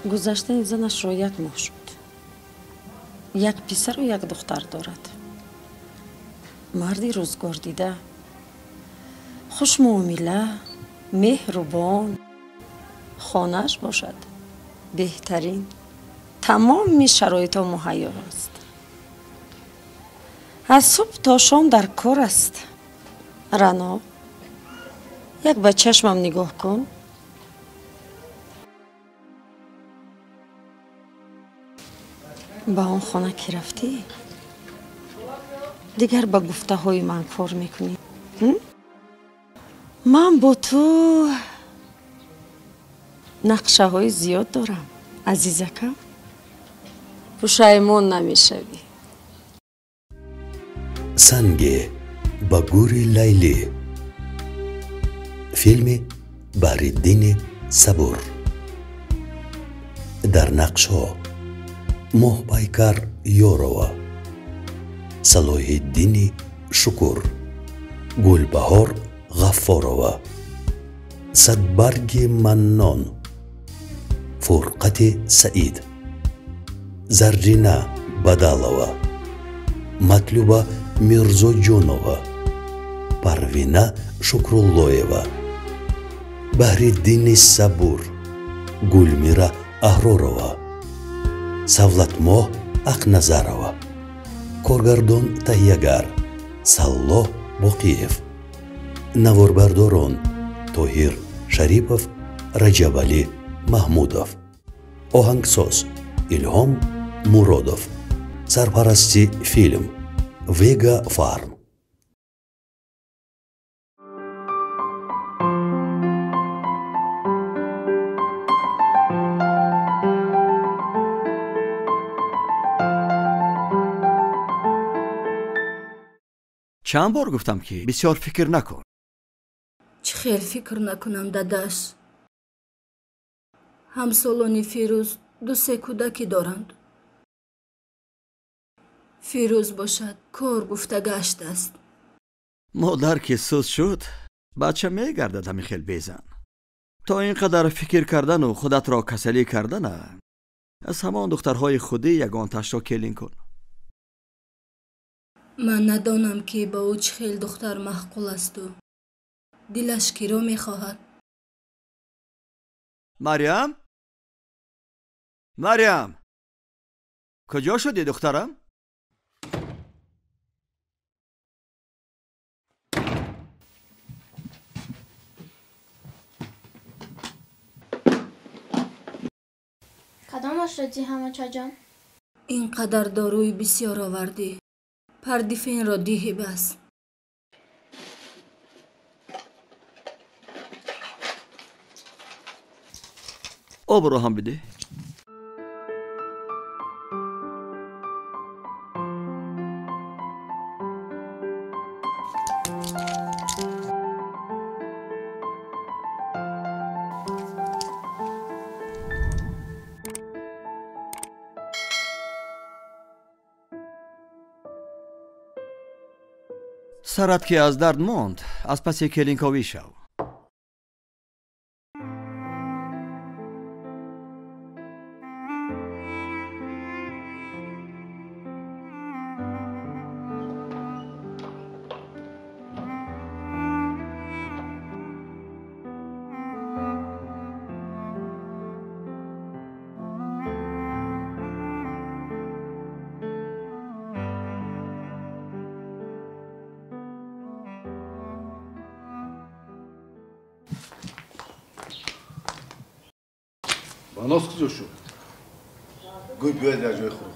گذشتن زنش را 1 ماه شد. 1 پسر و 1 دختر دارد. مردی روزگار دیده، خوش معامله، مهربان، خانه‌اش باشد بهترین، تمام شرایط مهیا است. از صبح تا شام در کار است. رنا، یک به چشمم نگاه کن. با اون خانه که رفتی دیگر با گفته های من کار میکنی. من با تو نقشه های زیاد دارم عزیزکم. پشیمون نمیشوی. سنگ با گوری لیلی، فیلم بحرالدین صبور. در نقش‌ها محبایکر یوروا، صلاح الدین شکر، گلبهار غفارова، صدبرگ منان، فرقت سعید، زرینه بدالова، مطلوبه میرزاجانова، پروینه شکراللهیوا، بحرالدین صبور، گلمیرا احرارова، سавлатмоҳ ақназарова، коргардон таҳиягар саллоҳ боқиев, наворбардорон тоҳир шарипов, раҷабалӣ маҳмудов, оҳангсоз илҳом муродов, сарпарасти филм вега фарм. چند بار گفتم که بسیار فکر نکن. چه خیلی فکر نکنم داداش. همسالانی فیروز 2 کودکی دارند. فیروز باشد کار گفته گشت است. مادر که سوز شد بچه میگردد همی خیلی بیزن. تا اینقدر فکر کردن و خودت را کسلی کردن از همان دخترهای خودی یگان تش را کلین کن. من ندانم که با او چه خیلی دختر محقول است و دلش کی را میخواهد. مریم؟ مریم کجا شدی دخترم؟ کدامش ردی همچه جان؟ اینقدر داروی بسیار آوردی. پردیفین را دیهی بس. آب رو هم بده. سرت که از درد ماند از پس کلینکاوی شو. باناس کجا شد؟ گوی بیاید در جای خود.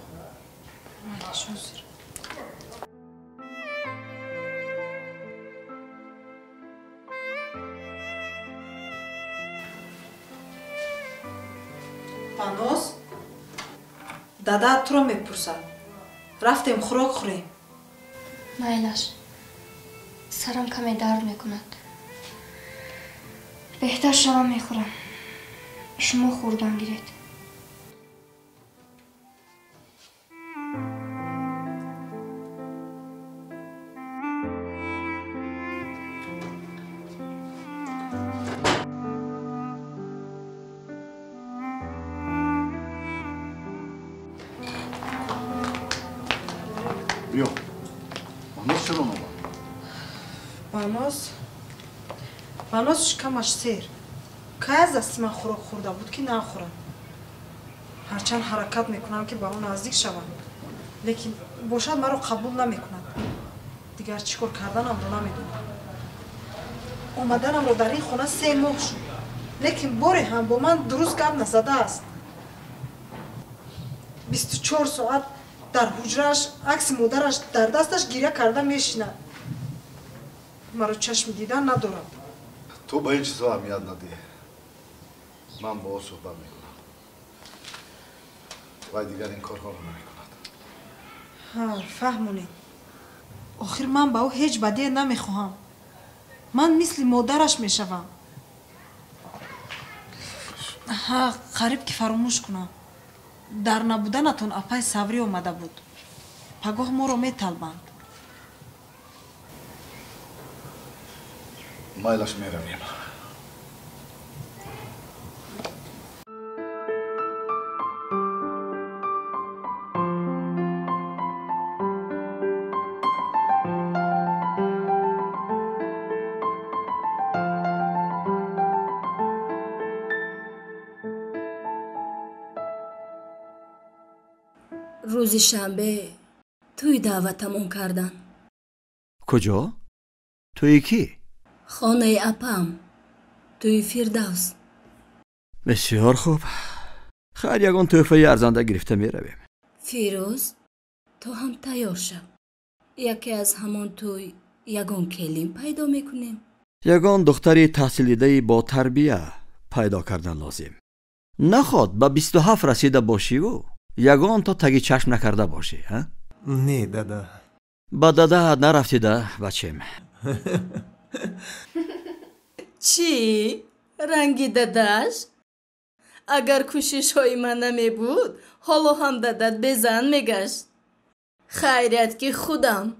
باناس دادا تو رو میپرسد. رفتیم خوراک خوریم. مایلش سرم کمی درد میکند. بهتر شبم میخورم. شما خوردن گیرید. بیا منوس چرا اومد؟ баноз шикамаш сер кай аз дасти ман хӯрок хӯрда буд ки нахӯрам ҳарчанд ҳаракат мекунам ки ба он наздик шавам лекин бошад маро қабул намекунад дигар чӣ кор карданамро намедонам омаданамро дар ин хона 3 моҳ шуд лекин боре ҳам бо ман дуруст гап назадааст 24 соат дар ҳуҷрааш акси модараш дар дасташ гиря карда мешинад маро чашми дидан надорад تو به این چیزا اهمیت ندی من با او صحبت میکنم و دیگر این کارها رو نمیکند فهمونید آخر من با او هیچ بدی نمیخواهم من مثل مادرش میشوم قریب که فراموش کنم در نبودنتون اپای صبری اومده بود پگاه ما رو میطلبند مایلش میرویم روز شنبه توی دعوتمون کردن کجا؟ توی کی؟ خانه اپم توی فیردوس بسیار خوب خیر یگان تحفه ارزنده گرفته می رویم فیروز تو هم تیار شو یکی از همون توی یگان کلیم پیدا میکنیم یگان دختری تحصیل دیده با تربیه پیدا کردن لازم نخواد با 27 رسیده باشی و یگان تا تگی چشم نکرده باشی ها؟ نه دادا با دادا نرفتیده بچیم چی؟ رنگی داداش؟ اگر کوشش های من نمی بود حالا هم دادت بزن میگشت خیریت که خودم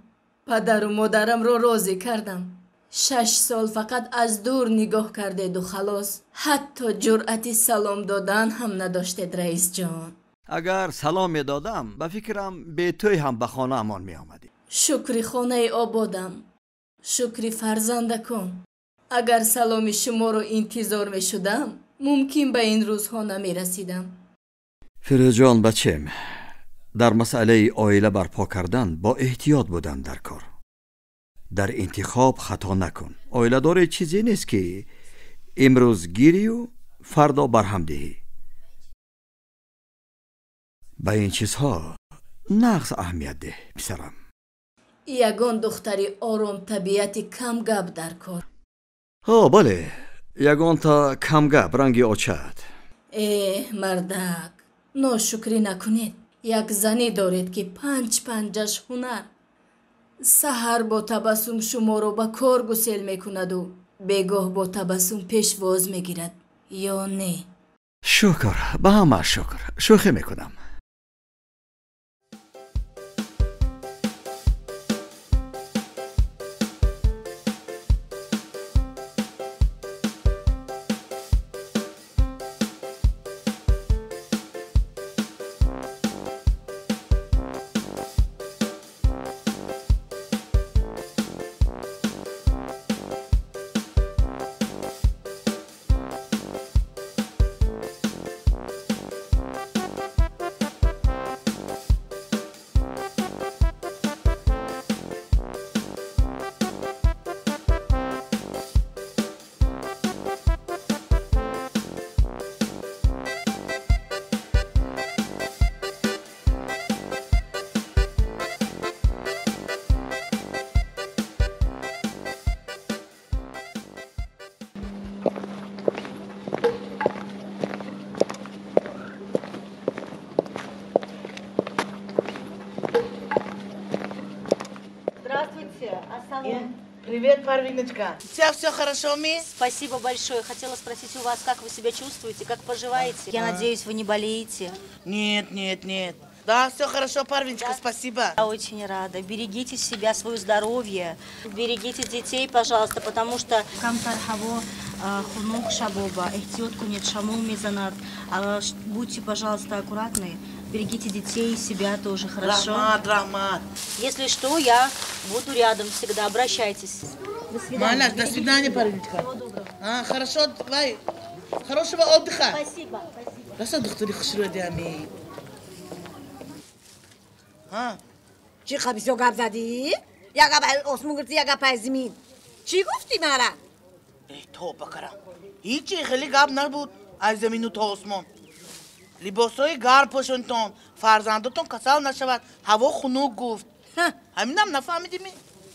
پدر و مادرم رو راضی کردم 6 سال فقط از دور نگاه کرده و خلاص حتی جرأت سلام دادن هم نداشتید رئیس جان اگر سلام می دادم به فکرم به توی هم به خانه امان می آمدی شکری خانه آبادم شکری فرزندکم اگر سلام شما رو انتظار می شدم ممکن به این روزها نمی رسیدم فیروز جان بچم در مسئله عائله برپا کردن با احتیاط بودن در کار در انتخاب خطا نکن عائله داره چیزی نیست که امروز گیری و فردا برهم دهی به این چیزها نقص اهمیت ده پسرم یگان دختری آرام طبیعتی کم گپ در کار بله یگان تا کم گپ رنگی آچد مردک ناشکری نکنید یک زنی دارید که 5 پنجش هنر سحر با تبسم شما رو با کار گسل میکند و بگاه با تبسم پیشواز میگیرد یا نه شکر به همه شکر شوخی میکنم Привет, Парвиночка. У тебя все хорошо, ми? Спасибо большое. Хотела спросить у вас, как вы себя чувствуете, как поживаете? Я надеюсь, вы не болеете? Нет. Да, все хорошо, Парвиночка, да? Спасибо. Я очень рада. Берегите себя, свое здоровье. Берегите детей, пожалуйста, потому что... Будьте, пожалуйста, аккуратны. Берегите детей и себя тоже, хорошо? Рахмат, рахмат. Если что, я буду рядом всегда. Обращайтесь. До свидания. Маляш, до свидания, Парвиночка. Хорошо, давай. Хорошего отдыха. Спасибо. Раса духтури хушрудями. چی خبیثو گپ زدی؟ یا گپ اسمون گرفتی یا گپ زمین چی گفتی مرا؟ ای توبه کرم هیچی خیلی گپ نبود از زمین و تا آسمان لباسای گرم پوشوندتون فرزندتون کسل نشود هوا خنک گفت همینم نفهمیدیمی؟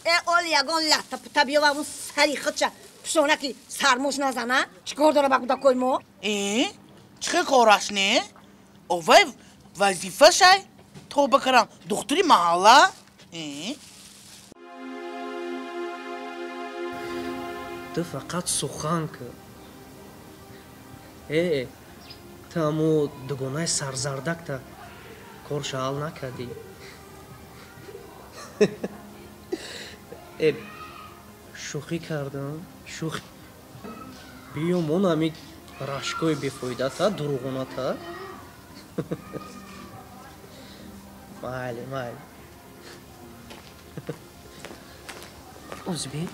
اول یگان لطه پتا بیا و اون سری خودشه پشونکی سرموش نزنه چیکار داره بگو دا کلمو؟ چه کارش نه؟ اوه وظیفه شای؟ توبه کرم دختری محله؟ تو فقط سخن که تو همو دگونه سرزردک تا کارش حال نکردی شوخی کردم شوخی بیام اون همی رشکوی بفایده تا دروغونه تا مالی اوزبی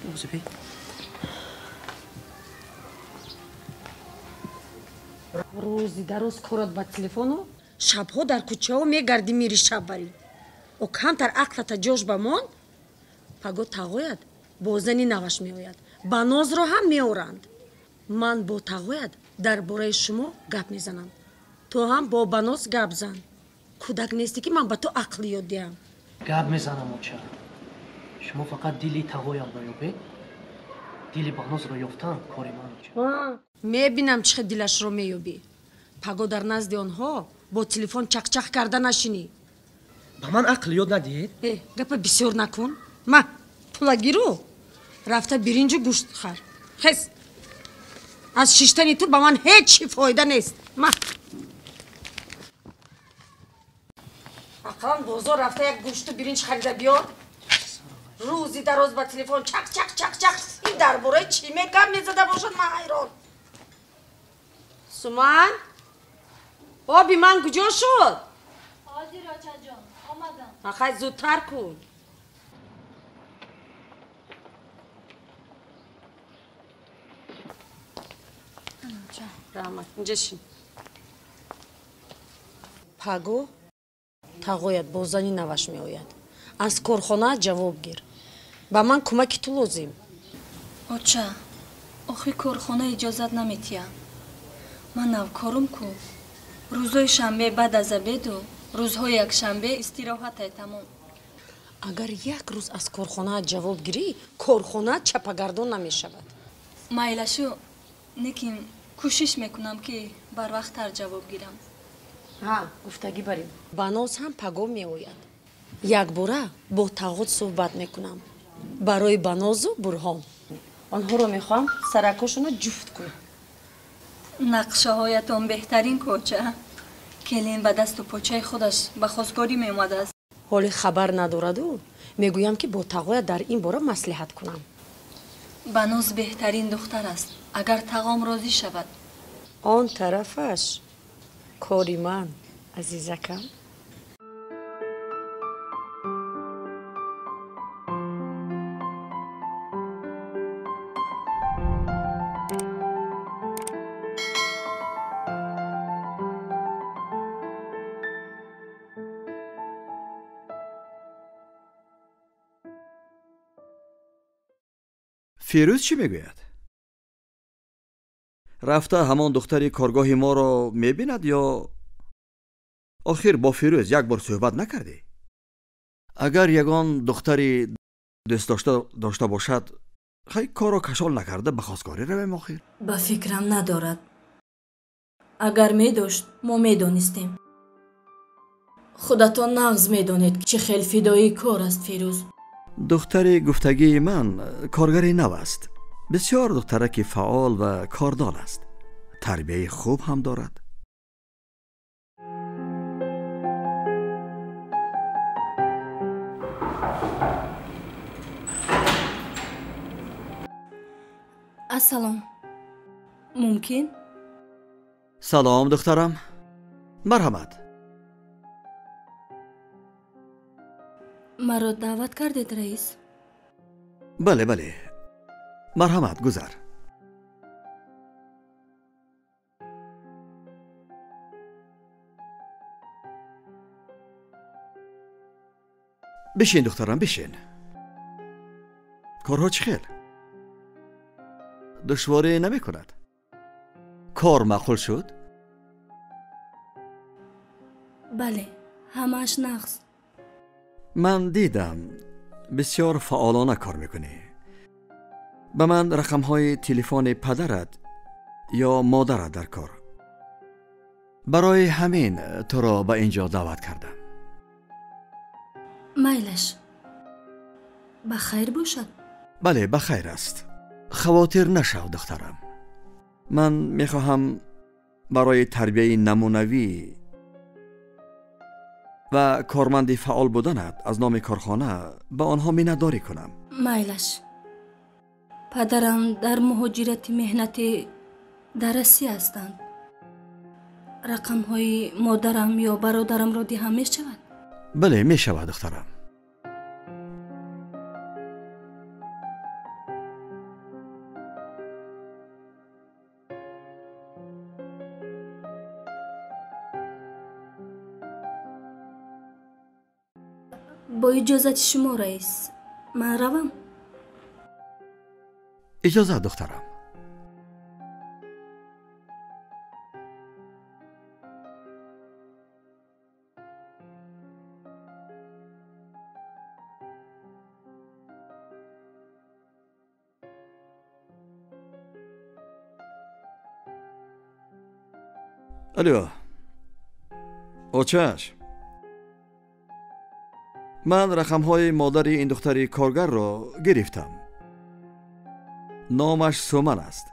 روزی در روز کارات با تلفنو شبها در کوچه ها میگردی میری شب بری و کمتر عقلت جوش بمان پگو تاغوید با زنی نوش میآید بناز رو هم میارند من با تاغوید در باره شما گپ میزنم تو هم با بناز گپ زن کودک نیستی که من با تو عقل یاد دیم گپ میزنم اوچه شما فقط دیلی تاغوید رو یابی دیلی بناز رو یافتن کاری من اوچه میبینم چه دلش رو میابی پگو در نزد آنها با تلفن چخ کرده نشینی با من عقل یاد ندید؟ گپ بسیار نکن ما پولگیرو رفته برنج گوشت خر خیس از شیشتنی تو با من هیچ فایده نیست ما اقلان بازار رفته یک گوشت و برنج خریده بیاد روزی در روز با تلفن چخ این درباره چی میگم میزده باشد من حیران سومان آبی من کجا شد؟ حاضر آچه جان آمدم آخه زودتر کن رحمت اینجا شین پگو تاغوید با زنی نوش می آید از کارخانه جواب گیر با من کمکی تو لازم آچه آخی کارخانه اجازت نمیتیم من نوکارم کو روزهای شنبه بعد از عبید و روزهای یک شنبه استراحت تمام اگر یک روز از کارخانه جواب گیری کارخانه چپگردان نمی شود مایلشو لیکن کوشش میکنم که بر وقت تر جواب گیرم گفتگی بریم بناز هم پگو می آید یک باره با تاغوت صحبت میکنم برای بناز و برهان آنها رو میخوام سرکاشون رو جفت کن نقشه هایتان بهترین کوچه کلین به دست و پاچه خودش به خواستگاری می اومده است حالی خبر ندارد و میگویم که با تقوی در این باره مصلحت کنم بناز بهترین دختر است اگر تقام راضی شود آن طرفش کاری من عزیزکم فیروز چی میگوید؟ رفته همان دختری کارگاه ما رو میبیند یا آخر با فیروز یک بار صحبت نکردی؟ اگر یگان دختری دوست داشته باشد خیلی کارو کشال نکرده به خواستگاری رویم آخر؟ با فکرم ندارد اگر میداشت ما میدانستیم خودتان نغز میدانید چه خیلی فدایی کار است فیروز دختری گفتگی من کارگری نو است بسیار دخترک فعال و کاردان است تربیه خوب هم دارد السلام ممکن؟ سلام دخترم مرحمت маро даъват кардед раис? بله بله مرحمت گذر. بشین دخترم بشین. کارها چی خیل؟ دشواری نمی کند؟ کار معقول شد؟ بله همش نقص. من دیدم بسیار فعالانه کار میکنی. به من رقم های تلفن پدرت یا مادرت در کار. برای همین تو را به اینجا دعوت کردم. مایلش بخیر باشد. بله بخیر است. خواطر نشو دخترم. من میخواهم برای تربیه نمونوی و کارمند فعال بودنت از نام کارخانه به آنها مینداری کنم. مایلش پدرم در مهاجرت مهنتی در روسیه هستند. رقم های مادرم یا برادرم را دهم می شود؟ بله می شود دخترم. با اجازت شما رئیس من روم. اجازه دخترم. الو اوچش، من رقم های مادر این دختری کارگر را گرفتم. نامش سومن است.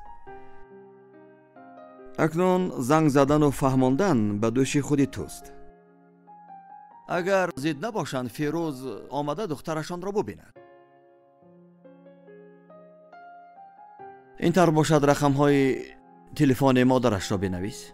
اکنون زنگ زدن و فهماندن به دوش خودی توست. اگر زید نباشند فیروز آمده دخترشان را ببیند. این طور باشد رقم های تلفن مادرش را بنویس.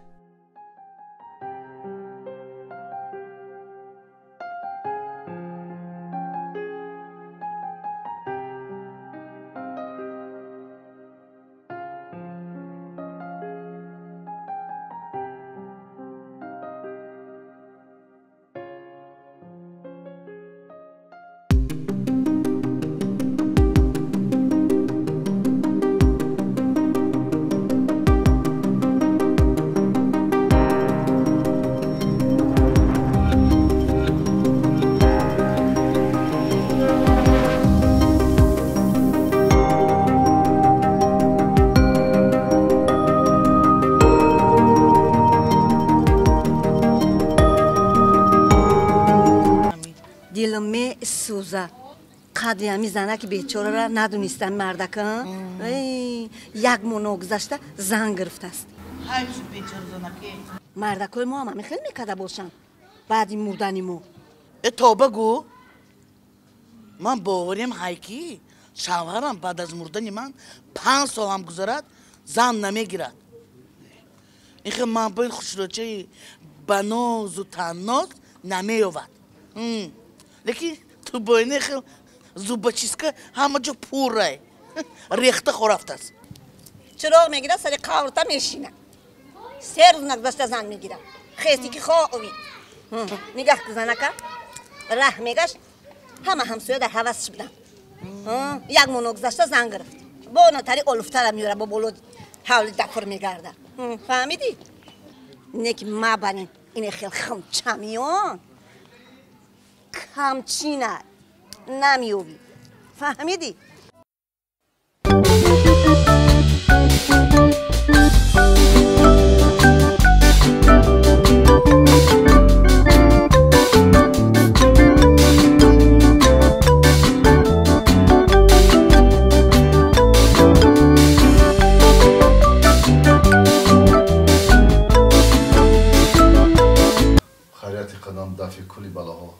سوزه قدری همی زنک بیچاره را ندونستن مردکان. یک ماه گذشته زن گرفته است. مردکای ما هم خیلی میکده باشن بعد این مردنی ما. توبه گو. من باوریم هایکی شوهرم بعد از مردن من 5 سال هم گذرد زن نمیگیرد. این خیلی من باید خوشروچه بناز و تناز نمیوود. لیکن تو باینه خیلی زوبا چیزکه همه جا پور رای ریخته خورفت است. چراغ میگیره سر قورتا میشینه. 3 روز نگذشته زن میگیره. خیستی که خواهی نگاه که زنکه ره میگشت همه همسویا در حوثش بودن. یک ماه نگذشته زن گرفت. با نتاری اولفتر میوره با بولو حول دفر میگرده. فهمیدی؟ نیک ما بریم این خیلی خمچمیان همچینه نمیوی. فهمیدی؟ خیریت قدم دفع کلی بلاها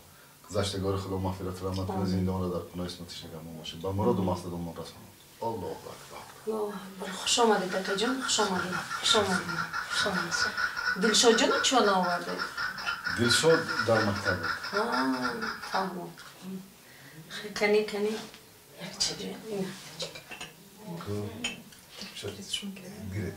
گذشتگار خدا مغفرت رحمت کنه زندان را در پناه اسمتش نگهدار باشه با مراد و مقصدمون رسانید. الله اکبر. خوش آمدید دکتر جان. خوش آمدید. خوش آمدید. خوش آمدید. دلشاد جان چون آورده؟ دلشاد در مکتب بود. فهمم. کنی کنی یک چی اینه گیره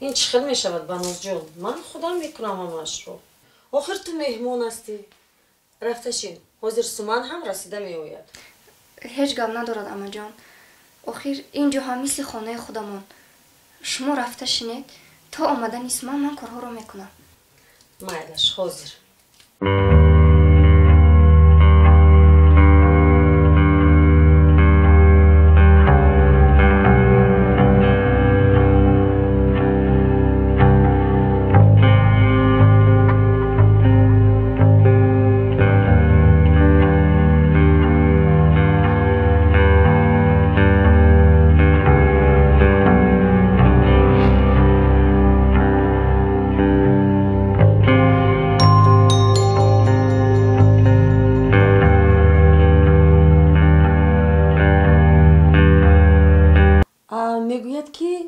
این چخل می شود بانوز جون من خودم میکنم همش رو آخر تو مهمون هستی رفتشین حاضر سومن هم رسیده می آید هیچ گپ ندارد اما جان آخر اینجا هم مثل خانه خودمان شما رفته شینید تا آمدن اسمان من کارها رو میکنم مایلش حاضر میگوید که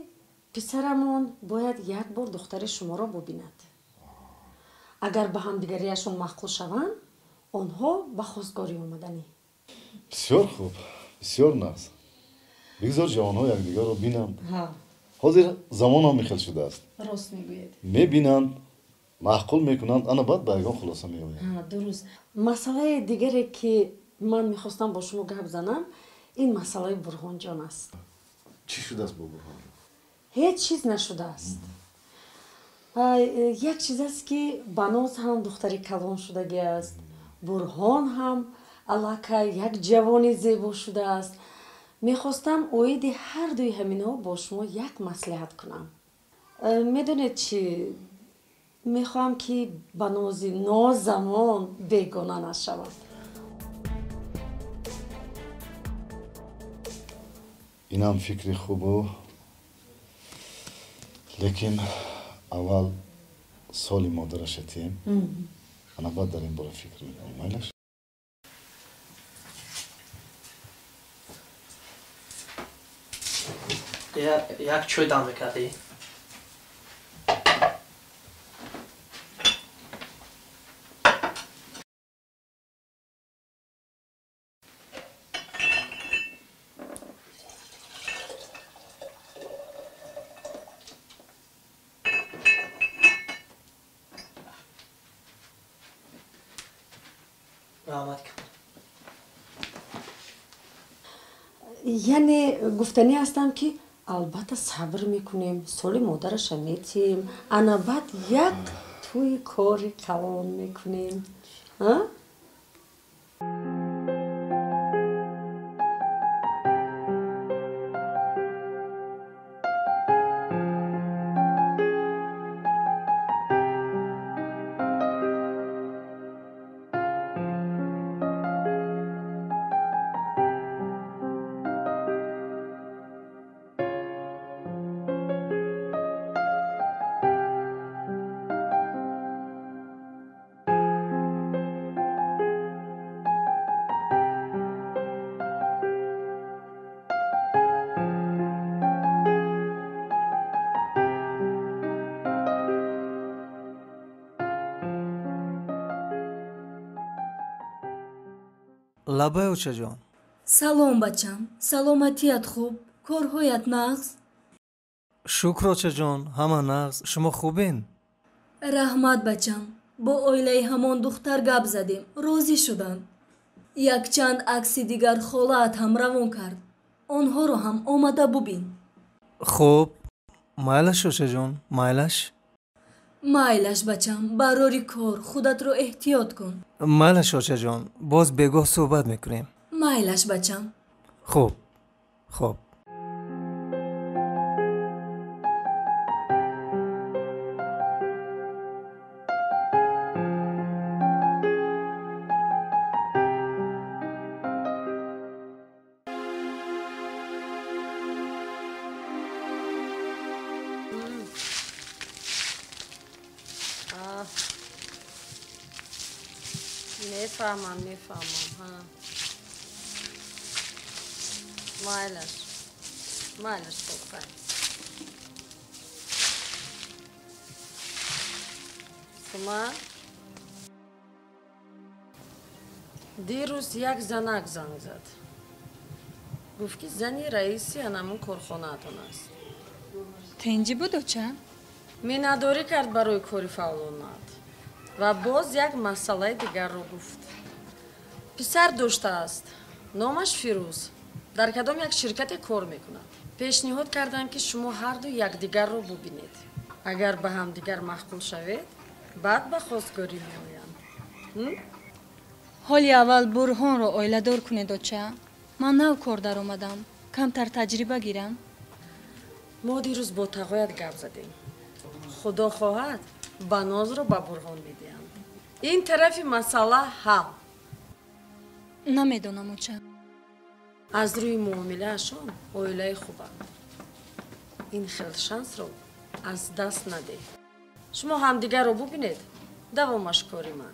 پسرمون باید یک بار دختر شما را ببیند اگر به هم دیگریشون مخلوط شوند آنها به خواستگاری آمدنی بسیار خوب بسیار ناز بگذار جوانها یکدیگر رو بینند حاضر زمان هم میخل شده است راست میگوید میبینند معقول میکنند انا بعد به یگان خلاصه میآید درست مسئله دیگری که من میخواستم با شما گپ زنم این مسئله برهان جان است چی شده است با برهان هیچ چیز نشده است یک چیز است که بانوز هم دختری کلان شدگی است برهان هم علاقه یک جوانی زیبا شده است میخواستم اوید هر دوی همین ها با شما یک مصلحت کنم میدونید چی میخوام که بانوز نازمان بیگانه نشود این هم فکر خوبه لیکن اول سالی مادرش اتیم انا بعد در این باره فکر میکنم مایلش یک چوی دم میکردی؟ یعنی گفتنی هستم که البته صبر میکنیم سال مادرش میتیم انا بعد یک توی کاری کلان میکنیم лабай очаҷон салом бачам саломатият хуб корҳоят нағз шукр очаҷон ҳама нағз шумо хубен раҳмат бачам бо оилаи ҳамон духтар гап задем розӣ шуданд якчанд акси дигар холаат ҳам равон кард онҳоро ҳам омада бубин хуб майлаш очаҷон майлаш майлаш бачам барори кор худатро эҳтиёт кун майлаш очаҷон боз бегоҳ суҳбат мекунем майлаш бачам хуб хуб میفهمم ها مایلش خوب شما دیروز یک زنک زنگ زد گفت که زنی رئیسی همون کارخانه‌تون است تنجی بود چه؟ مینداری کرد برای کاری فعالانت و باز یک مسئله دیگر رو گفت پسر داشته است نامش فیروز در کدام یک شرکت کار میکند پیشنهاد کردن که شما هر دو یکدیگر رو ببینید اگر به هم دیگر مخکول شوید بعد به خواستگاری میآیند حالی اول برهان رو اویله‌دار کنید چه؟ من نو کار در اومدم کمتر تجربه گیرم ما دیروز با تقویت گپ زدیم خدا خواهد بناز رو به برهان میدیم این طرف مسئله حل نمیدونم چه از روی معامله اشون اویله خوبم این خیل شانس رو از دست نده شما هم دیگر رو ببینید دوامش کاری من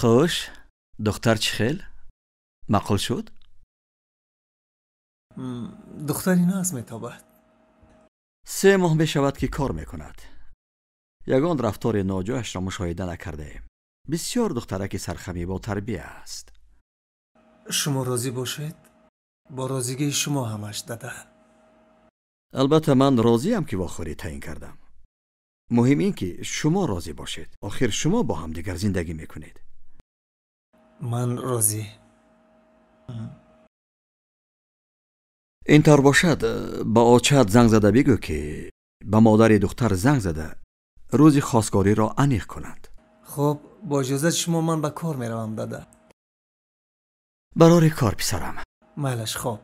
خوش دختر چی خیل؟ معقول شد؟ دختری ناز میتابد 3 ماه بشود که کار میکند یگان رفتار ناجویش را مشاهده نکرده بسیار دخترک سرخمی با تربیه است شما راضی باشید با راضیگی شما همش داده البته من راضیم که واخوری تعیین کردم مهم این که شما راضی باشید آخر شما با هم دیگر زندگی میکنید من راضی اینطور باشد با آچت زنگ زده بگو که به مادر دختر زنگ زده روز خواستگاری را انیق کنند خب با اجازت شما من به کار میروم داده برای کار پسرم. مالش خوب.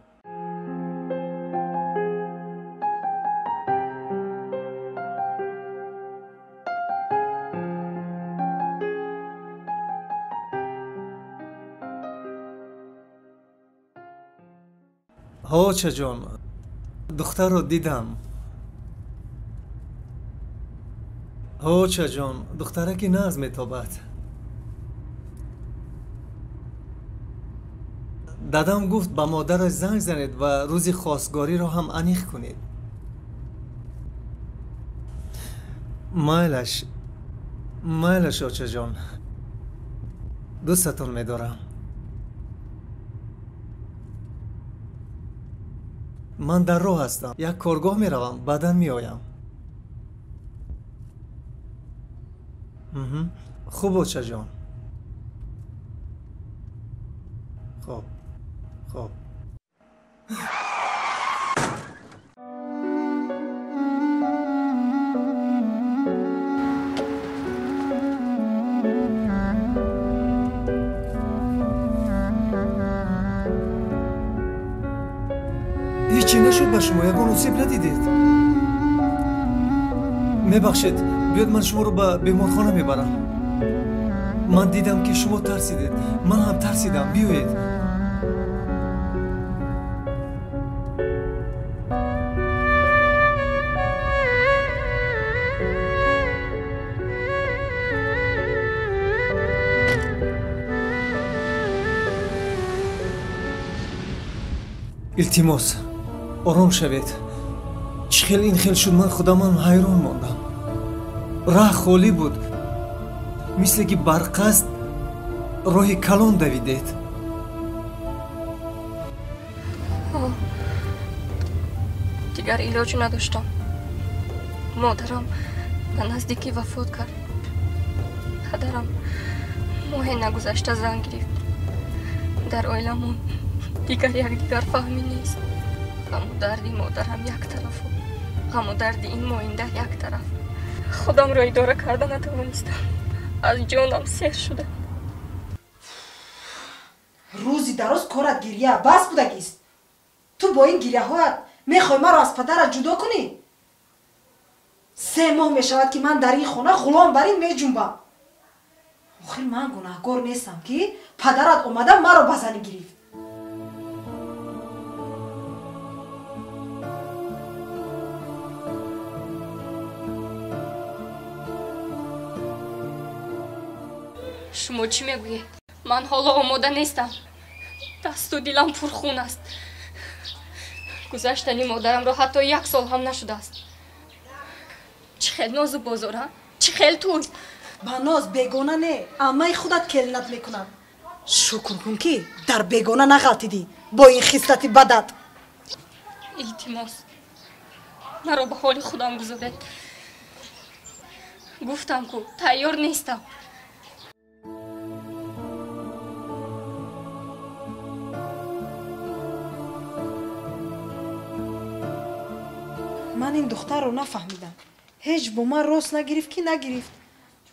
هاچه جان، دختر رو دیدم. هاچه جان، دختره که ناز میتابد. دادم گفت با مادرش زنگ زنید و روز خواستگاری رو هم انیخ کنید. مایلش هاچه جان، دوستتون میدارم. من در راه هستم. یک کارگاه می روم. بعداً می آیم. خوب باشه جان. خوب. هیچی نشد به شما؟ یگان آسیب ندیدید؟ میبخشید، بیاد من شما رو به بیمارخانه میبرم. من دیدم که شما ترسیدید. من هم ترسیدم. بیایید. التماس آرام شوید. چه خیلی این خیلی شد. من خودم حیران ماندم. راه خالی بود. مثل که برقصد راه کلان دویدید. دیگر علاج نداشتم. مادرم به نزدیکی وفات کرد. پدرم ماه نگذشته زن گرفت. در عائلمون دیگر یکدیگر فهمی نیست. غم و درد مادرم یک طرف و غم و درد این ماینده یک طرف. خودم را اداره کرده نتوانستم. از جانم سیر شده. روزی دراز کارت گریه بس بودگیست. تو با این گریه هایت میخوای من را از پدرت جدا کنی؟ 3 ماه میشود که من در این خانه غلام بر این میجنبم. آخر من گناهکار نیستم که پدرت اومده مرا بزنی گرفت. شما چی میگویید؟ من حالا آماده نیستم. دست و دلم پرخون است. گذشتنی مادرم را حتی 1 سال هم نشده است. چه خیلی ناز بازارم؟ چه خیلی توی؟ با ناز بیگانه نه، عمه خودت کلنت میکنم. شکر کن که در بیگانه نغلطیدی با این خصلت بدت. التماس مرا به حال خودم گذارید. گفتم که تیار نیستم. من این دختر رو نفهمیدم. هیچ با من راست نگرفت که نگرفت.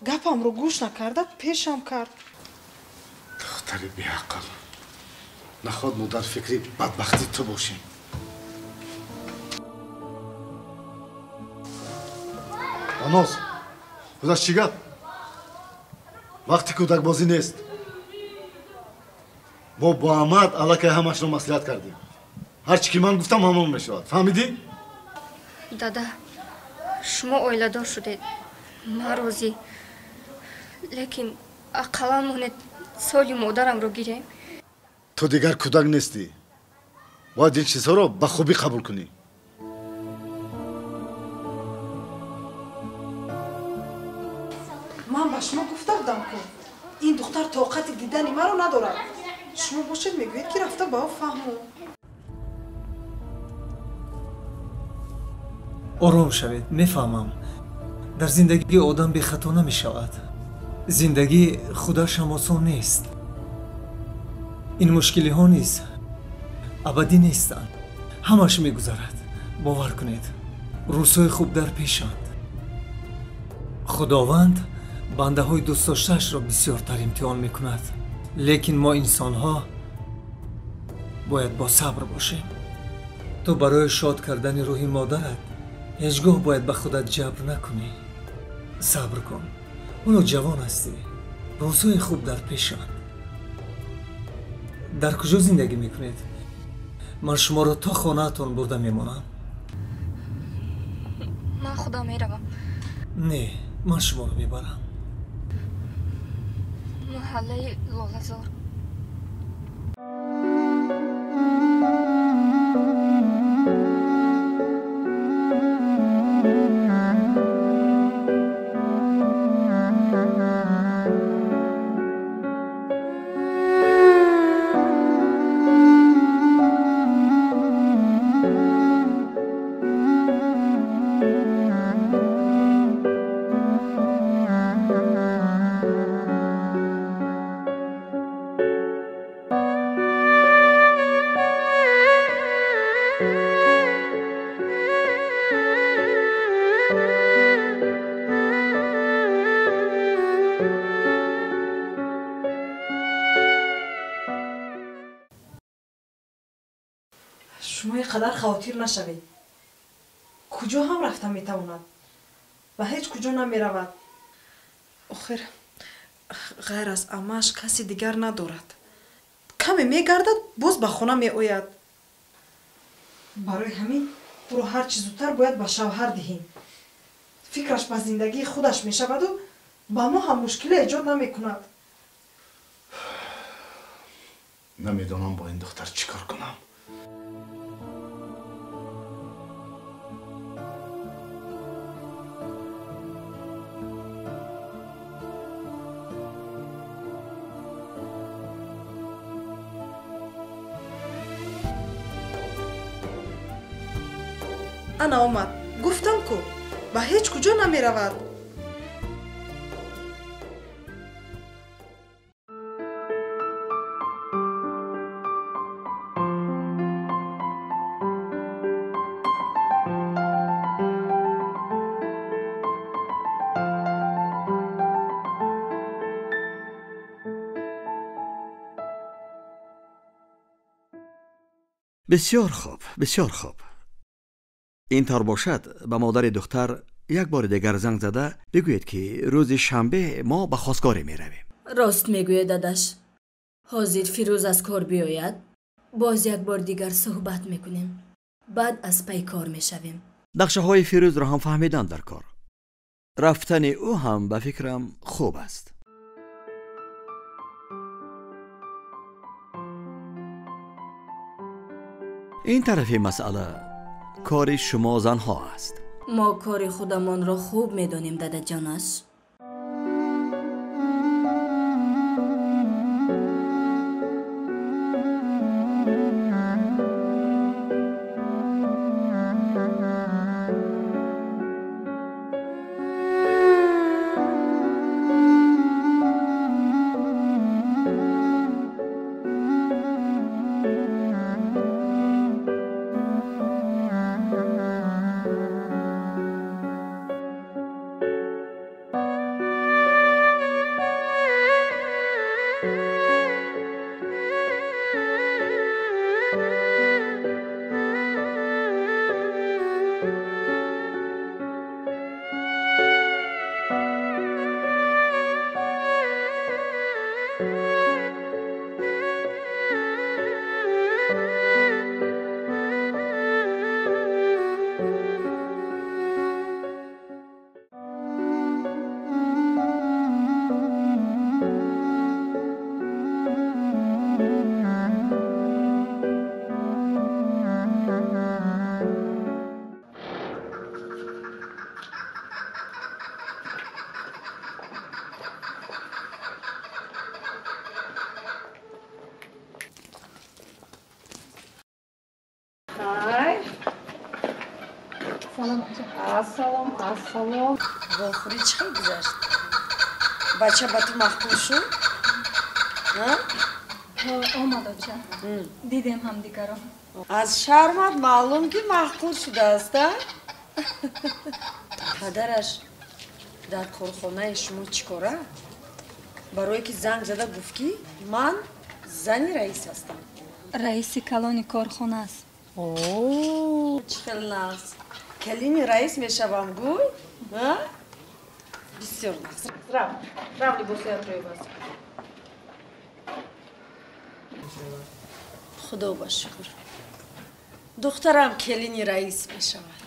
گپم رو گوش نکرده پیشم کرد. دختر بیعقل. نخواد مادر فکری بدبختی تو باشیم. آناز گذشت چی گپ؟ وقتی کودک بازی نیست. ما با احمد علاقه همش رو مصلحت کردیم. هرچی که من گفتم همون میشود. فهمیدی؟ دادا شما اویله دار شدید. من راضی. لیکن اقلا مونید سالی مادرم رو گیریم. تو دیگر کودک نیستی. باید این چیزها رو به خوبی قبول کنی. من به شما گفته بودم که این دختر طاقت دیدن من رو ندارد. شما باشید میگوید که رفته با او فهمو. آرام شوید. میفهمم در زندگی آدم بی خطا نمی شود. زندگی خودش هم آسان نیست. این مشکلی ها نیست. ابدی نیستند. همش میگذرد. باور کنید روزهای خوب در پیشند. خداوند بنده های دوست داشته‌اش را بسیارتر امتحان میکند. لیکن ما انسان ها باید با صبر باشیم. تو برای شاد کردن روح مادرت هیچگاه باید به خودت جبر نکنی. صبر کن. اونو جوان هستی. روزهای خوب در پیشند. در کجا زندگی میکنید؟ من شما رو تا خانه‌تون برده میمانم. من خودم میروم. نه، من شما رو میبرم. محله لاله‌زار. شما اینقدر خاطر نشوید. کجا هم رفتن میتواند و هیچ کجا نمیرود. آخر غیر از امش کسی دیگر ندارد. کمی میگردد باز به خانه میآید. برای همین او را هر چیز زودتر باید به شوهر دهیم. فکرش به زندگی خودش میشود و با ما هم مشکل ایجاد نمیکند. نمیدانم با این دختر چیکار کنم. انا آمد. گفتم کو به هیچ کجا نمی رود. بسیار خوب، بسیار خوب. این طور باشد به مادر دختر یک بار دیگر زنگ زده بگوید که روز شنبه ما به خواستگاری می رویم. راست میگوید داداش. حاضر فیروز از کار بیاید باز یک بار دیگر صحبت میکنیم. بعد از پی کار میشویم. نقشه های فیروز را هم فهمیدن در کار. رفتن او هم به فکرم خوب است. این طرفی مسئله کار شما زنها است. ما کار خودمان را خوب میدانیم دادا جانش. سلام واخوری چه گذشت؟ بچه با تو مخبول شد؟ آمد آجا دیدیم هم دیگر از شرمت معلوم که مخبول شده است. پدرش در کارخانه شما چیکاره؟ برای که زنگ زده گفت که من زنی رئیس هستم раиси калони корхона аст. Оо, чӣ хел нағз. Калини раис мешавам гӯй? Бисёр нағз. Рав либосиятро иваз. худо ба шукр. духтарам келини раис мешавад.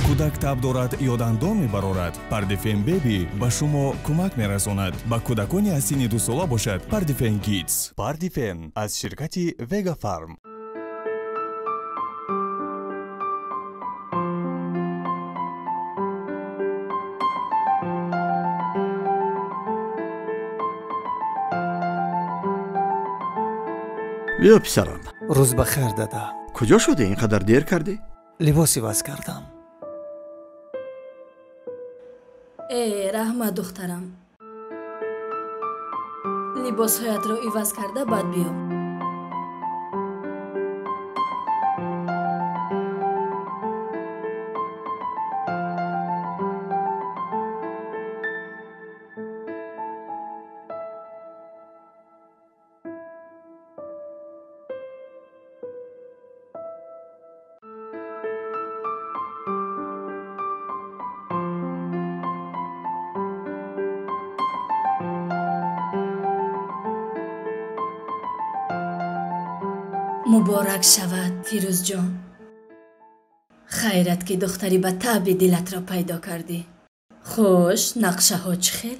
кӯдак таб дорад ё дандон мебарорад, Pardifen Baby ба шумо кӯмак мерасонад. ба кӯдакони аз синни 2 сола бошад Pardifen Kids. Pardifen аз ширкати Vega Farm. بیا پسرم. روز بخیر دادا. کجا شده اینقدر دیر کردی؟ لباسی عوض کردم. رحمت دخترم. لباسهایت رو عوض کرده بعد بیا. مبارک شود فیروز جان. خیرت که دختری به طبع دلت را پیدا کردی. خوش نقشه ها چه خیل؟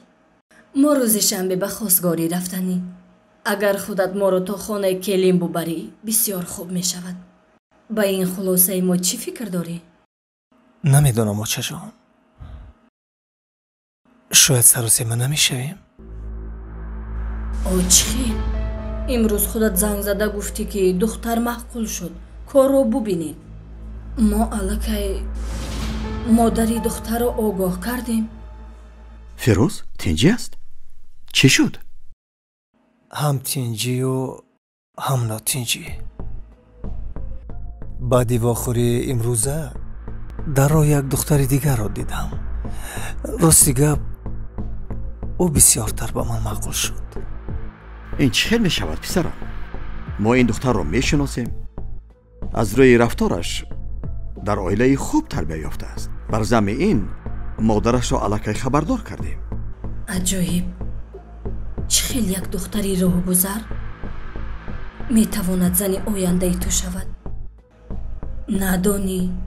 ما روز شنبه به خواستگاری رفتنی. اگر خودت ما رو تا خانه کلیم ببری بسیار خوب می شود. با این خلاصه ما چی فکر داری؟ نمیدونم آچه جان. شاید سر و سیمه نمیشویم. آچه امروز خودت زنگ زده گفتی که دختر معقول شد. کار رو ببینید. ما الکی مادری دختر رو آگاه کردیم. فیروز تنجی است؟ چی شد؟ هم تنجی و هم ناتنجی. بعدی واخوری امروزه در راه یک دختر دیگر را دیدم. راستی گپ او بسیارتر با من معقول شد. این چه می شود پسرم؟ ما این دختر را می شناسیم. از روی رفتارش در عائله خوب تربیت یافته است. بر ضمن این مادرش را الکی خبردار کردیم. عجایب. چه خیلی یک دختری راه گذر می تواند زن آینده تو شود. ندانی،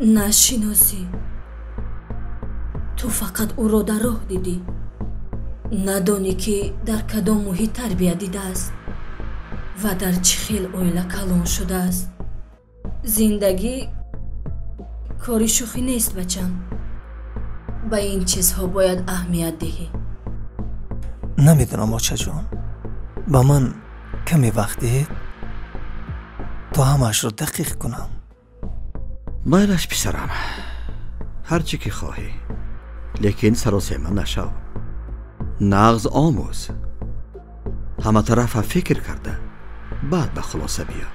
نشناسی. تو فقط او را در راه دیدی. ندانی که در کدام محیط تربیت دیده است و در چه خیل عائله کلان شده است. زندگی کاری شوخی نیست بچم. به این چیزها باید اهمیت دهی. نمیدونم آچه جان. با من کمی وقت دهید تا همش رو دقیق کنم. بایلش پسرم، هرچی که خواهی، لیکن سراسیمه نشو. نغز آموز. همه طرف فکر کرده بعد به خلاصه بیا.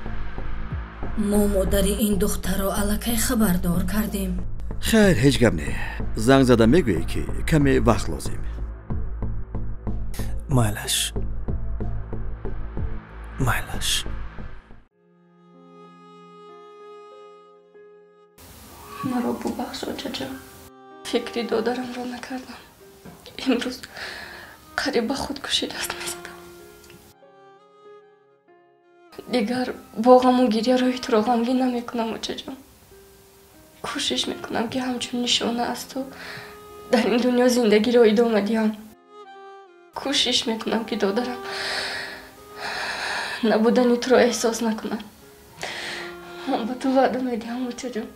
ما مادری این دختر رو الکی خبردار کردیم. خیر هیچ گپ نه. زنگ زده میگویی که کمی وقت لازم. مایلش مرا ببخش آچه جان. فکری دادرم را نکردم. امروز قریب به خودکشی دست میزدم. دیگر با غم و گریه روی تو را غمگین نمیکنم آچه جان. کوشش میکنم که همچون نشانه از تو در این دنیا زندگی را ادامه دهم. کوشش میکنم که دادرم نبودن تو را احساس نکنم. من به تو وعده میدهم آچه جان.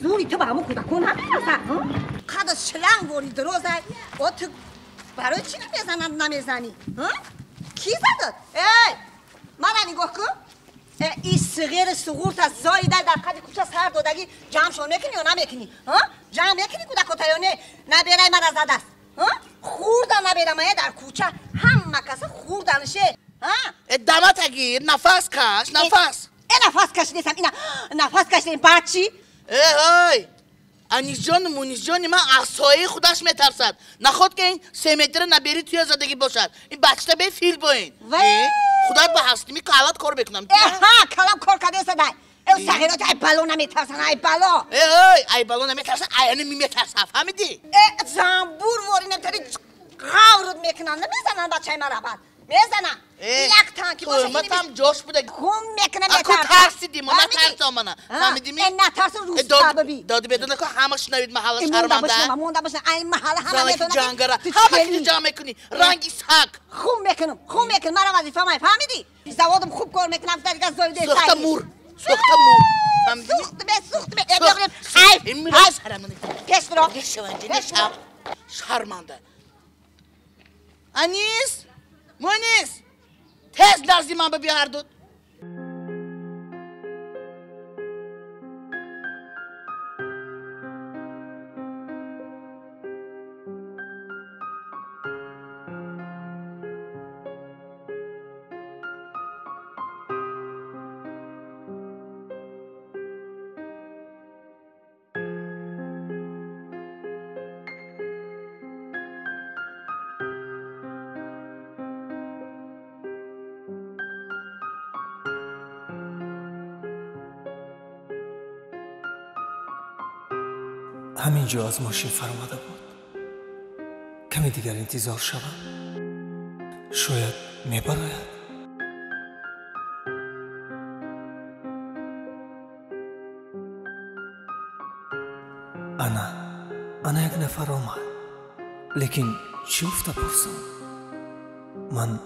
زوری تو به همون کودکون هم میرسن. قد از شلنگ بوری دروزه. او تو برای چی نمیزنی؟ کی زدت؟ ای مرا نگاه کن. این صغیر سقوط از زایده در قد کوچه سر دادگی جمع شو نکنی یا نمیکنی؟ جمع نکنی کودکوتا یا نه بیرای من از دست. خوردن نبیرم در کوچه همه کسا خوردنشه. دمت اگیر نفس کش نفس. نفس کش نیستم اینا نفس کش نیستم بعد چی؟ های انیس جان مونیس جانی من از سایه خودش میترسد نخواد که این 3 متر نبری توی زدگی باشد این بچه به فیل باین خدای به هستیمی کلات کار بکنم کلام کار کده صدای او سخیرات ای بلو نمیترسن ای بلا ای بلو نمیترسن ای نمیترسن فهمیدی؟ زنبور واری نمیتاری غورد میکنن نمیزنن بچه مرا بعد میزنن یک تانکی باشه قیمتم جاش بوده خون میکنه اکو ترسیدی ما نترسا منه فهمیدی می؟ نترس روز سببی دادی بدون که همه شنوید محل شرمنده مونده باشن این محل همه میتونه جانگره همه که جا میکنی رنگی سگ خون میکنم مرا وظیفه من فهمیدی؟ زوادم خوب کار میکنم دیگه زایده سخت مور فهمیدی؟ سخت این میره سرمونه پیش برو شرمنده انیس مونیس تز نزدی من ببیا هر دود همینجا از ماشین فرامده بود. کمی دیگر انتظار شوم. شاید میبراید. انا یک نفر آمد. لیکن چی افته پرسم؟ من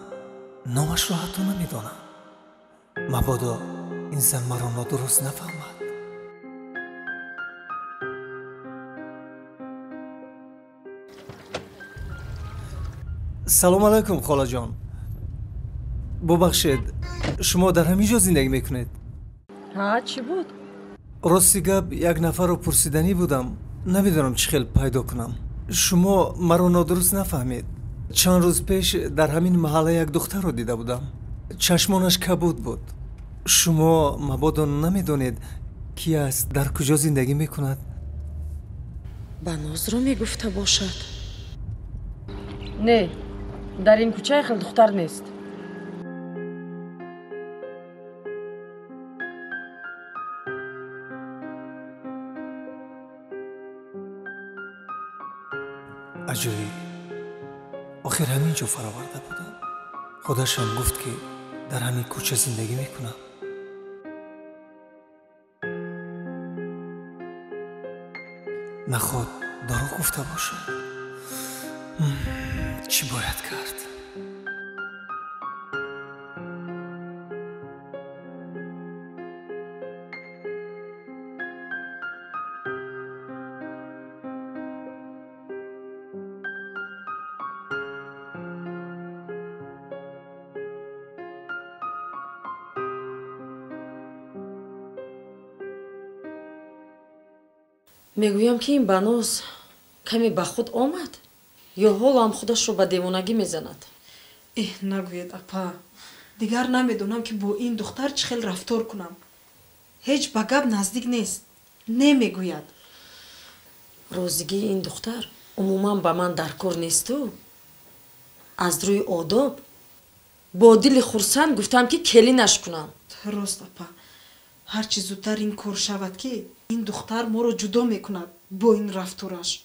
نامش را حتی نمیدانم. مبادا این زن مرا نادرست نفهمد. سلام علیکم خاله جان. ببخشید شما در همینجا زندگی میکنید؟ ها چی بود؟ راستی گپ یک نفر رو پرسیدنی بودم. نمیدونم چه خیلی پیدا کنم. شما مرا نادرست نفهمید. چند روز پیش در همین محله یک دختر رو دیده بودم. چشمانش کبود بود. شما مبادا نمیدونید کی است، در کجا زندگی میکند؟ بناز رو میگفته باشد. نه در این کوچه خیلی دختر نیست. عجیب. آخر همینجا فراورده بودم. خودش هم گفت که در همین کوچه زندگی میکنم. نخواد دروغ گفته باشه. چی باید کرد؟ میگویم که این بناز کمی به خود آمد یا حال هم خودش رو به دیوانگی میزند. نگوید اپا. دیگر نمیدونم که با این دختر چه خیلی رفتار کنم. هیچ به گپ نزدیک نیست. نمیگوید. روزگی این دختر عموما به من در کار نیست و از روی آداب با دل خرسند گفتم که کلی نشکنم. درست اپا. هرچی زودتر این کار شود که این دختر ما رو جدا میکند با این رفتارش.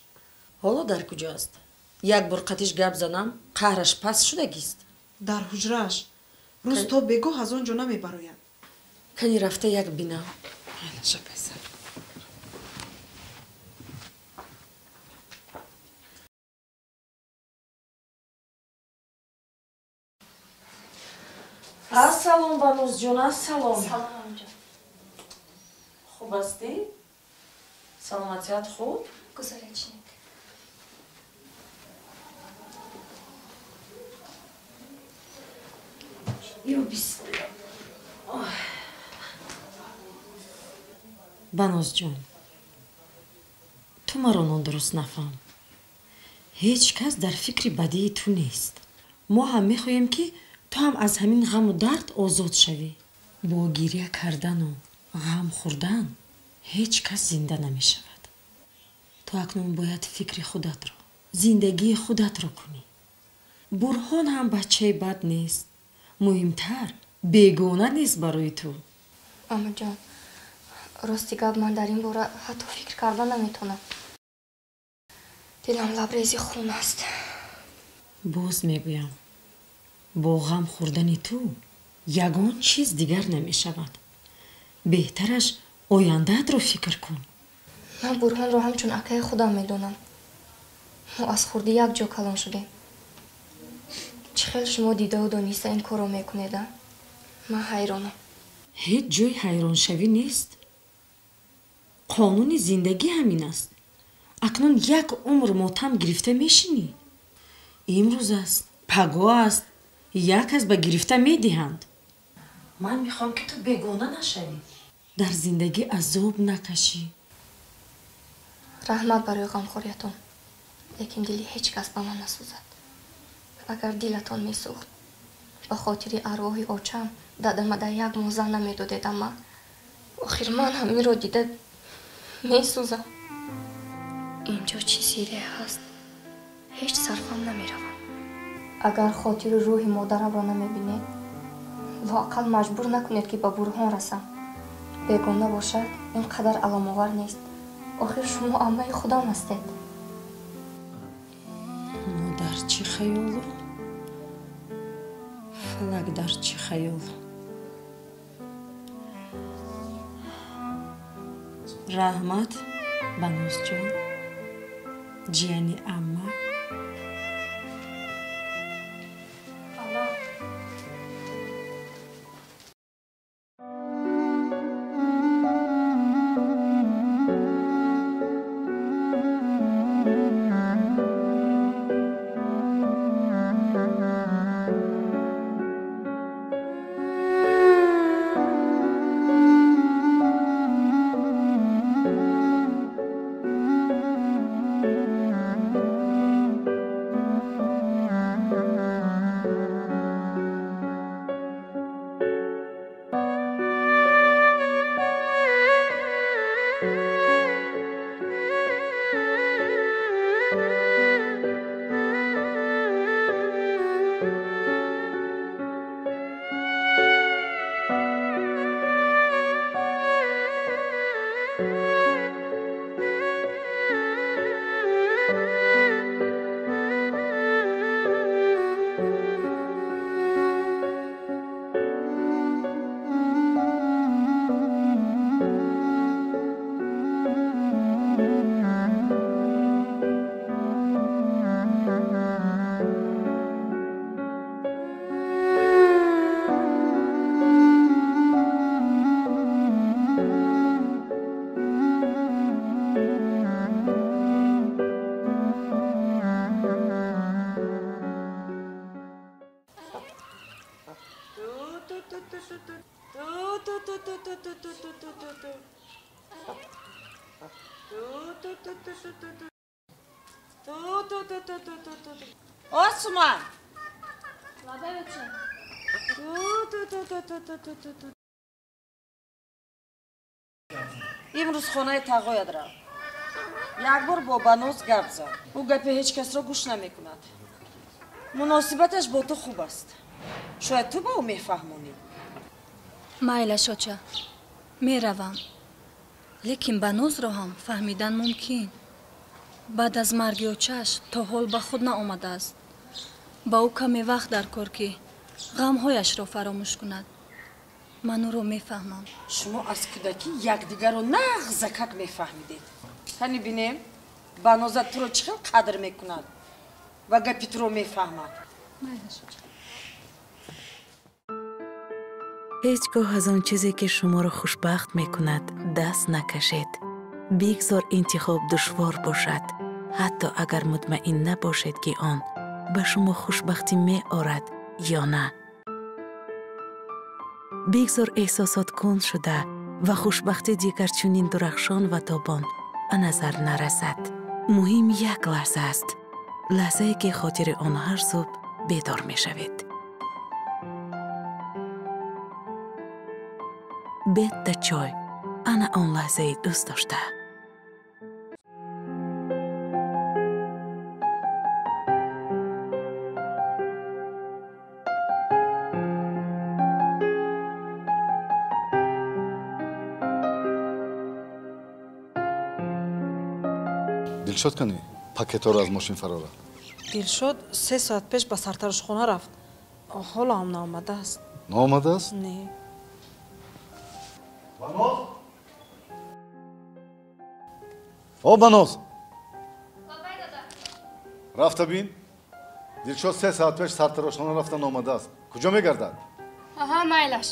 حالا در کجاست؟ یک بار قطیش گپ زدم قهرش پس شدگیست. در حجرش. روز تا بگاه از آنجا نمیبراید. کنی رفته یک بینم. چه پسر. السلام بانوز جون. السلام. سلام آنجا. خوب هستی؟ سلامتیت خوب؟ گزارش نید. یا بسم الله. بناز جان تو مرا نان درست نفهم. هیچ کس در فکر بدی تو نیست. ما هم میخوایم که تو هم از همین غم و درد آزاد شوی. با گریه کردن و غم خوردن هیچ کس زنده نمی شود. تو اکنون باید فکر خودت را، زندگی خودت را کنی. برهان هم بچه بد نیست. مهمتر بیگانه نیست برای تو. اما جان راستی گپ من در این باره حتی فکر کردن نمیتونم. دلم لبریزی خون است. باز میگویم با غم خوردن تو یگان چیز دیگر نمی شود. بهترش آینده‌ات رو فکر کن. من برهان رو همچون اکه خودم میدونم. ما از خوردی یک جا کلان شدیم. چه خیلی شما دیده و دانسته این کار رو میکنید؟ من حیرانم. هیچ جای حیران شوی نیست. قانون زندگی همین است. اکنون یک عمر ماتم گرفته میشینی. امروز است، پگاه است، یک از به گرفته میدهند. من میخوام که تو بیگانه نشوی. در زندگی عذاب نکشی. رحمت برای غمخوریتون. لیکن دلی هیچ کس به من نسوزد. اگر دلتان میسوخت به خاطر ارواح آچم دادم در یک موزه نمیدادیدم من. آخر من همین رو دیده میسوزم. اینجا چی سیره هست؟ هیچ صرفم نمیروم. اگر خاطر روح مادرم را نمیبینید لااقل مجبور نکنید که به برهان رسم. بیگانه باشد اینقدر علام‌آور نیست. آخر شما عمه خودم هستید. در چی خیال؟ فلک در چی خیال؟ رحمت بناز جان جیانی عمه. Osman! امروز خانه تقاید را یک بار با بناز گپ زد. او گپ هیچ کس را گوش نمی کند. مناسبتش با تو خوب است. شاید تو با او میفهمونی. مایل شوچه میروم. لیکن بناز را هم فهمیدن ممکن. بعد از مرگ اوچش تا حال به خود نآمده است. با او کمی وقت در کار که غمهایش را فراموش کند. من او را میفهمم. شما از کودکی یکدیگر را نغزکک میفهمیدید. تنی بینیم بنازت تو را چقدر قدر میکند و گپی تو را میفهمد. هیچگاه از آن چیزی که شما را خوشبخت میکند دست نکشید. بگذار انتخاب دشوار باشد، حتی اگر مطمئن نباشید که آن به شما خوشبختی می آورد یا نه. бигзор эҳсосот кун шуда ва хушбахти дигар чунин дурахшон ва тобон ба назар нарасад. муҳим як лаҳза аст, лаҳзае ки хотири он ҳар зуб бедор мешавед. бетта чой ана он лаҳзаи дӯст дошта. дилшод кани пакетҳоро аз мошин фаро рафт. дилшод 3 соат пеш ба сартарушхона рафт. ҳоло ҳам наомадааст. наомадааст? не. баноз? о баноз, рафта бин. дилшод 3 соат пеш сартарушхона рафта наомадааст. куҷо мегардад? аҳа, майлаш.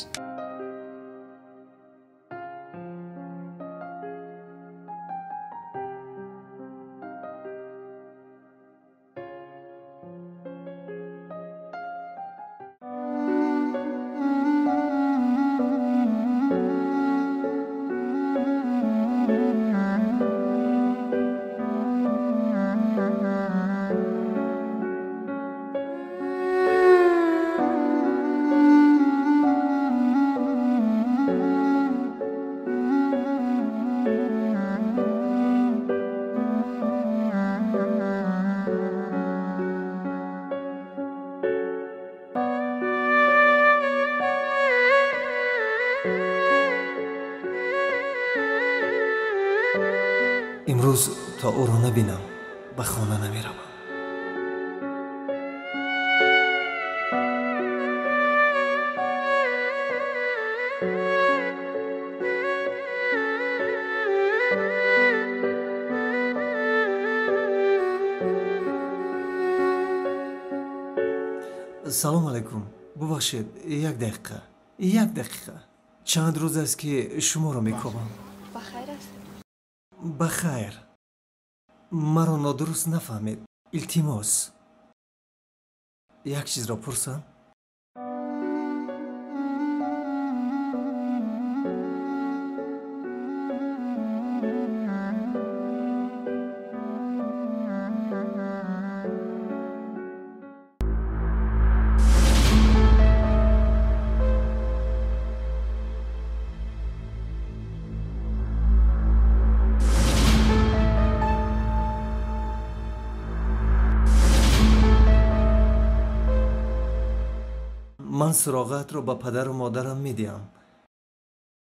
имрӯз то ӯро набинам ба хона намеравам. салом алайкум. бубахшед, як дақиқа. чанд рӯз аст ки шуморо мекобам. бахайр аст? бахайр. маро нодуруст нафаҳмед. илтимос, як чизро пурсам. ман суроғатро ба падару модарам медиҳам.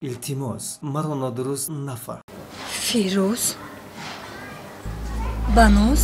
илтимос, маро нодуруст нафаҳм. фирӯз? баноз?